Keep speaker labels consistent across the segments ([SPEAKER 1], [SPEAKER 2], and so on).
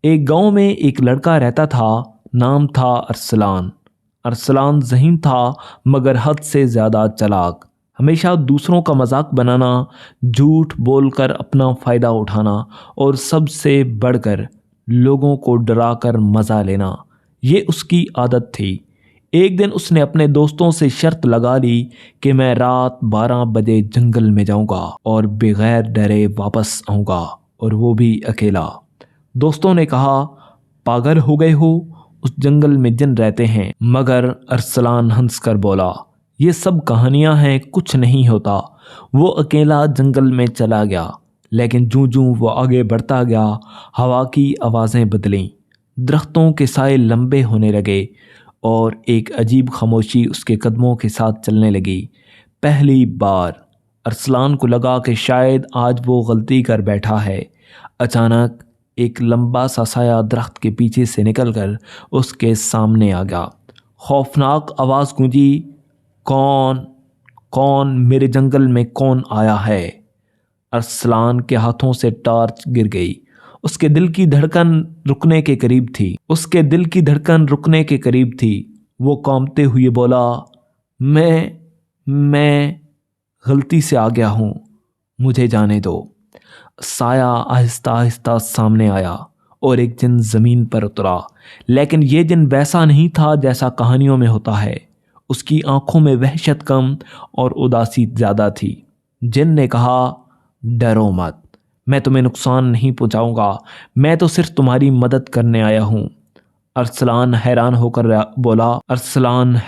[SPEAKER 1] ایک گاؤں میں ایک لڑکا رہتا تھا، نام تھا ارسلان۔ ارسلان ذہین تھا مگر حد سے زیادہ چالاک، ہمیشہ دوسروں کا مذاق بنانا، جھوٹ بول کر اپنا فائدہ اٹھانا اور سب سے بڑھ کر لوگوں کو ڈرا کر مزہ لینا، یہ اس کی عادت تھی۔ ایک دن اس نے اپنے دوستوں سے شرط لگا لی کہ میں رات 12 بجے جنگل میں جاؤں گا اور بغیر ڈرے واپس آؤں گا، اور وہ بھی اکیلا۔ دوستوں نے کہا، پاگل ہو گئے ہو، اس جنگل میں جن رہتے ہیں۔ مگر ارسلان ہنس کر بولا، یہ سب کہانیاں ہیں، کچھ نہیں ہوتا۔ وہ اکیلا جنگل میں چلا گیا، لیکن جوں وہ آگے بڑھتا گیا، ہوا کی آوازیں بدلیں، درختوں کے سائے لمبے ہونے لگے اور ایک عجیب خاموشی اس کے قدموں کے ساتھ چلنے لگی۔ پہلی بار ارسلان کو لگا کہ شاید آج وہ غلطی کر بیٹھا ہے۔ اچانک ایک لمبا سا سایہ درخت کے پیچھے سے نکل کر اس کے سامنے آ گیا۔ خوفناک آواز گونجی، کون میرے جنگل میں کون آیا ہے؟ ارسلان کے ہاتھوں سے ٹارچ گر گئی۔ اس کے دل کی دھڑکن رکنے کے قریب تھی۔ وہ کانپتے ہوئے بولا، میں غلطی سے آ گیا ہوں، مجھے جانے دو۔ سایہ آہستہ آہستہ سامنے آیا اور ایک جن زمین پر اترا، لیکن یہ جن ویسا نہیں تھا جیسا کہانیوں میں ہوتا ہے۔ اس کی آنکھوں میں وحشت کم اور اداسی زیادہ تھی۔ جن نے کہا، ڈرو مت، میں تمہیں نقصان نہیں پہنچاؤں گا، میں تو صرف تمہاری مدد کرنے آیا ہوں۔ ارسلان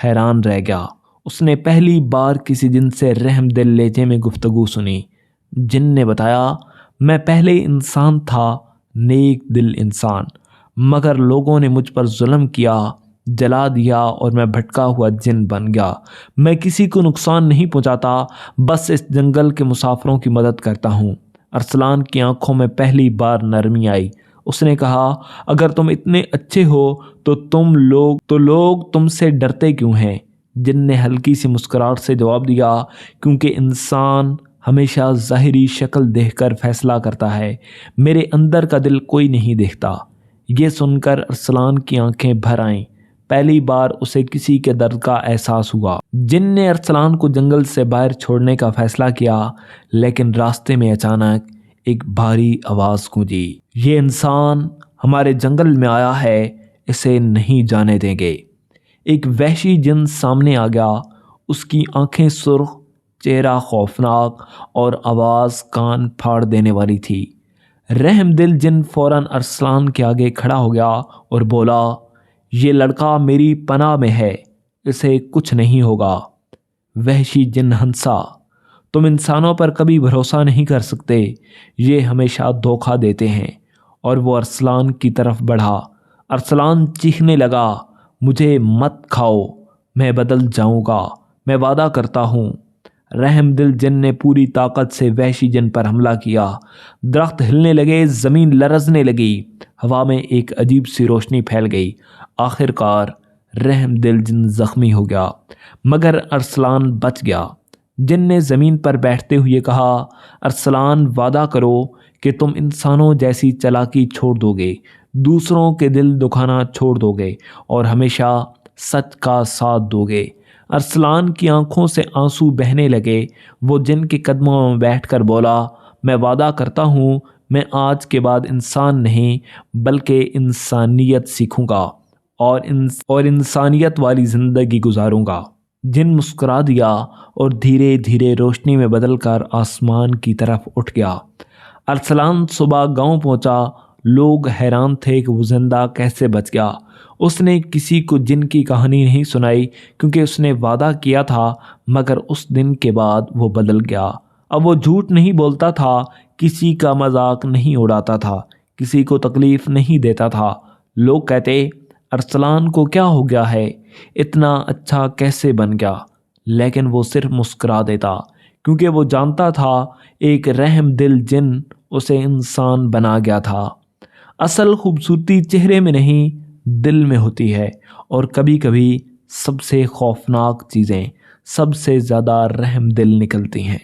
[SPEAKER 1] حیران رہ گیا۔ اس نے پہلی بار کسی جن سے رحم دل لہجے میں گفتگو سنی۔ جن نے بتایا، میں پہلے انسان تھا، نیک دل انسان، مگر لوگوں نے مجھ پر ظلم کیا، جلا دیا اور میں بھٹکا ہوا جن بن گیا۔ میں کسی کو نقصان نہیں پہنچاتا، بس اس جنگل کے مسافروں کی مدد کرتا ہوں۔ ارسلان کی آنکھوں میں پہلی بار نرمی آئی۔ اس نے کہا، اگر تم اتنے اچھے ہو تو لوگ تم سے ڈرتے کیوں ہیں؟ جن نے ہلکی سی مسکراہٹ سے جواب دیا، کیونکہ انسان ہمیشہ ظاہری شکل دیکھ کر فیصلہ کرتا ہے، میرے اندر کا دل کوئی نہیں دیکھتا۔ یہ سن کر ارسلان کی آنکھیں بھر آئیں۔ پہلی بار اسے کسی کے درد کا احساس ہوا۔ جن نے ارسلان کو جنگل سے باہر چھوڑنے کا فیصلہ کیا، لیکن راستے میں اچانک ایک بھاری آواز گونجی، یہ انسان ہمارے جنگل میں آیا ہے، اسے نہیں جانے دیں گے۔ ایک وحشی جن سامنے آ گیا، اس کی آنکھیں سرخ، چہرہ خوفناک اور آواز کان پھاڑ دینے والی تھی۔ رحم دل جن فوراً ارسلان کے آگے کھڑا ہو گیا اور بولا، یہ لڑکا میری پناہ میں ہے، اسے کچھ نہیں ہوگا۔ وحشی جن ہنسا، تم انسانوں پر کبھی بھروسہ نہیں کر سکتے، یہ ہمیشہ دھوکہ دیتے ہیں، اور وہ ارسلان کی طرف بڑھا۔ ارسلان چیخنے لگا، مجھے مت کھاؤ، میں بدل جاؤں گا، میں وعدہ کرتا ہوں۔ رحم دل جن نے پوری طاقت سے وحشی جن پر حملہ کیا۔ درخت ہلنے لگے، زمین لرزنے لگی، ہوا میں ایک عجیب سی روشنی پھیل گئی۔ آخر کار رحم دل جن زخمی ہو گیا، مگر ارسلان بچ گیا۔ جن نے زمین پر بیٹھتے ہوئے کہا، ارسلان، وعدہ کرو کہ تم انسانوں جیسی چالاکی چھوڑ دو گے، دوسروں کے دل دکھانا چھوڑ دو گے اور ہمیشہ سچ کا ساتھ دو گے۔ ارسلان کی آنکھوں سے آنسو بہنے لگے۔ وہ جن کے قدموں میں بیٹھ کر بولا، میں وعدہ کرتا ہوں، میں آج کے بعد انسان نہیں بلکہ انسانیت سیکھوں گا اور انسانیت والی زندگی گزاروں گا۔ جن مسکرا دیا اور دھیرے دھیرے روشنی میں بدل کر آسمان کی طرف اٹھ گیا۔ ارسلان صبح گاؤں پہنچا، لوگ حیران تھے کہ وہ زندہ کیسے بچ گیا۔ اس نے کسی کو جن کی کہانی نہیں سنائی کیونکہ اس نے وعدہ کیا تھا، مگر اس دن کے بعد وہ بدل گیا۔ اب وہ جھوٹ نہیں بولتا تھا، کسی کا مذاق نہیں اڑاتا تھا، کسی کو تکلیف نہیں دیتا تھا۔ لوگ کہتے، ارسلان کو کیا ہو گیا ہے، اتنا اچھا کیسے بن گیا؟ لیکن وہ صرف مسکرا دیتا، کیونکہ وہ جانتا تھا ایک رحم دل جن اسے انسان بنا گیا تھا۔ اصل خوبصورتی چہرے میں نہیں، دل میں ہوتی ہے، اور کبھی کبھی سب سے خوفناک چیزیں سب سے زیادہ رحم دل نکلتی ہیں۔